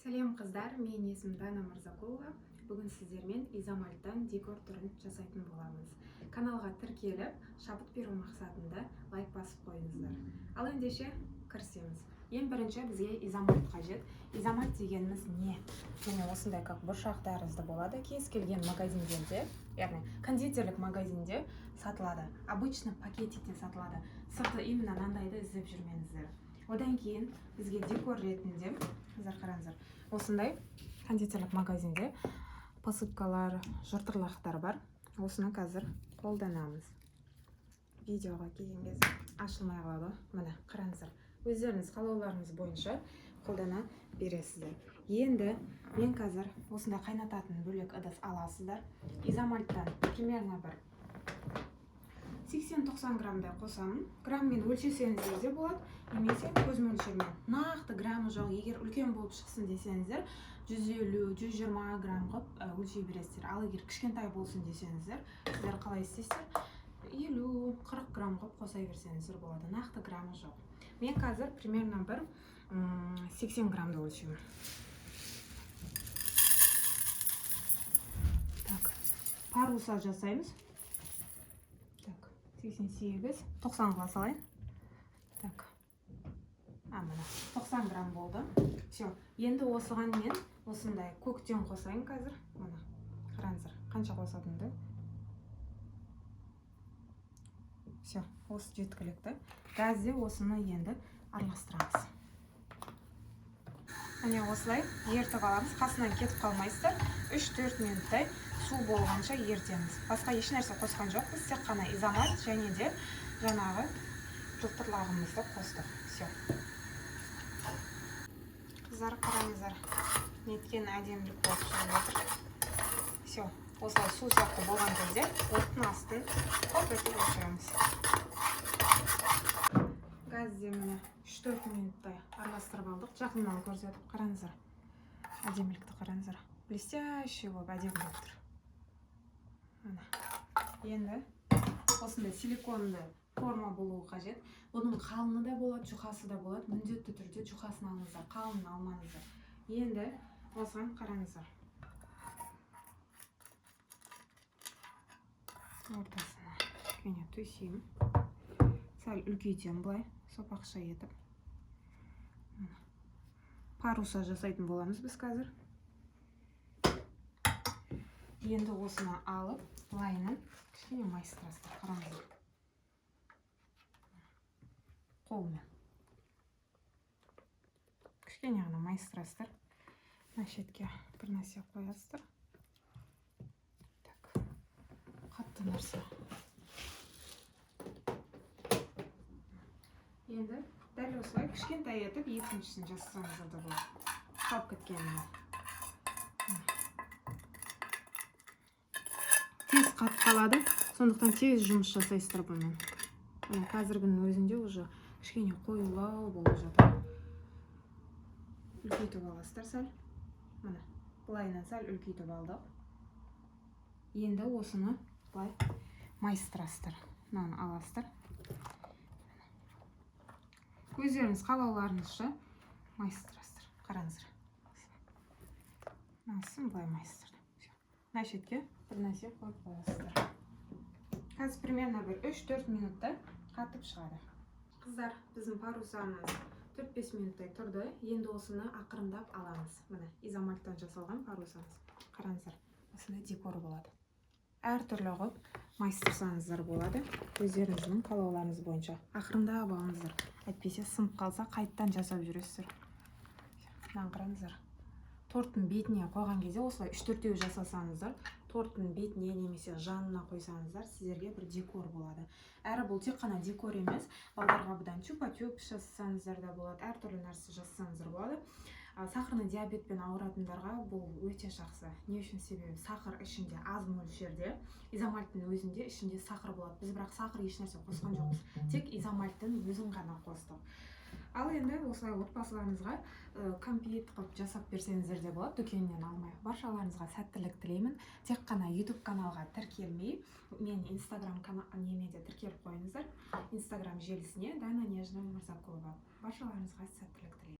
Сәлем қыздар, мен есім Дана Мырзакулова. Бүгін сіздермен изомальттан декор түрін жасайтын боламыз. Каналға тіркеліп, шабыт беру мақсатында лайк басып қойыңыздар. Ал ендеше кірісеміз. Ең бірінші бізге изомальт қажет. Изомальт дегеніміз не? Және осындай как бұршақ тәрізді болады. Кез келген магазиндерде, яғни кондитерлік магазинде сатылады. Обычно пакетикте сатылады. Сырты именно мынандайды іздеп жүрмеңіздер. Одан кейін бізге декор ретінде, қараңыздар, осындай кондитерлік магазинде посыпкалар, жыртырлақтар бар. Осыны қазір қолданамыз. Видеоға келген кезде ашылмай қалады. Міне, қараңыздар. Өздеріңіз қалауларыңыз бойынша қолдана бересіздер. Енді мен қазір осындай қайнататын бөлек ыдыс аласыздар. Изомальттан примерно бір 80-90 граммдай қосамын. Грамммен өлшесеңіздер де болады, немесе көз мөлшермен. Нақты граммы жоқ, егер үлкен болып шықсын десеңіздер, 150-120 грамм қып өлшей бересіздер. Ал егер кішкентай болсын десеңіздер, сіздер қалай істейсіздер? 50-40 грамм қып қоса берсеңіздер болады. Нақты граммы жоқ. Мен қазір примерно бір 80 граммды өлшеймін. Так, паруса жасаймыз. 88-90 салайын. Так. Міне 90 грамм болды. Все. Енді осыған мен осындай көктен қосайын қазір. Міне. Қараңыздар, қанша қосатынды. Все. Осы жеткілікті. Газде осыны енді араластырамыз. Міне осылай ертіп аламыз. Қасынан кетіп қалмайсыздар. 3-4 минуттай су болғанша ертеміз. Басқа еш нәрсе қосқан жоқпыз, тек қана изомальт және де жаңағы жылтырлағымызды қостық. Все. Қыздар, қараңыздар, неткен әдемілік болып шығып жатыр. Все. Осылай су сияқты болған кезде оттың астын қоқытып өшіреміз. Газде міне 3-4 минуттай араластырып алдық. Жақыннан көрсетіп қараңыздар. Әдемілікті қараңыздар. Блестящий болып әдемі болып тұр. Енді осындай силиконды форма болуы қажет. Оның қалыны да болады, жұқасы да болады. Міндетті түрде жұқасын алыңыздар, қалынын алмаңыздар. Енді осыған қараңыздар. Ортасына кішкене төсеймін. Сәл үлкейтемін былай, сопақша етіп. Паруса жасайтын боламыз біз қазір. Енді осыны алып, лайнын кішкене майыстырасыздар, қараңыздар. Қолмен. Кішкене ғана майыстырасыздар. Мына шетке бір нәрсе қоясыздар. Так. Қатты нәрсе. Енді дәл осылай кішкентай етіп екіншісін жасасаңыздар да болады. Қалып кеткеніне. Тез қатып қалады, сондықтан тез жұмыс жасайсыздар бұнымен. Қазіргінің өзінде уже кішкене қоюлау болып жатыр. Үлкейтіп аласыздар сәл. Міне, былайынан сәл үлкейтіп алдық. Енді осыны былай майыстырасыздар. Мынаны аласыздар. Өздеріңіз қалауларыңызша майыстырасыздар. Қараңыздар. Мынасын былай майыстырдым. Мына шетке бір нәрсе қойып қоясыздар. Қазір примерно бір 3-4 минутта қатып шығады. Қыздар, біздің парусамыз 4-5 минуттай тұрды. Енді осыны ақырындап аламыз. Міне, изомальттан жасалған парусамыз. Қараңыздар, осындай декор болады. Әртүрлі қып майыстырсаңыздар болады. Өздеріңіздің қалауларыңыз бойынша. Ақырындап алыңыздар. Әйтпесе сынып қалса, қайттан жасап жүресіздер. Мынаны қараңыздар. Торттың бетіне қойған кезде осылай 3-4-еу жасасаңыздар, торттың бетіне немесе жанына қойсаңыздар, сіздерге бір декор болады. Әрі бұл тек қана декор емес, балдарға бұдан чупа-чуп жасасаңыздар да болады, әртүрлі нәрсе жасасаңыздар болады. Сахарный диабетпен ауыратындарға бұл өте жақсы. Не үшін? Себебі сахар ішінде аз мөлшерде, изомальттың өзінде ішінде сахар болады. Біз бірақ сахар еш нәрсе қосқан жоқпыз. Тек изомальттың өзін ғана қостық. Ал енді осылай отбасыларыңызға компьет қылып жасап берсеңіздер де болады, дүкеннен алмай. Баршаларыңызға сәттілік тілеймін. Тек қана YouTube каналға тіркелмей, мен Instagram немеде тіркеліп қойыңыздар. Instagram желісіне Дана Нежная Мырзакулова. Баршаларыңызға сәттілік тілеймін.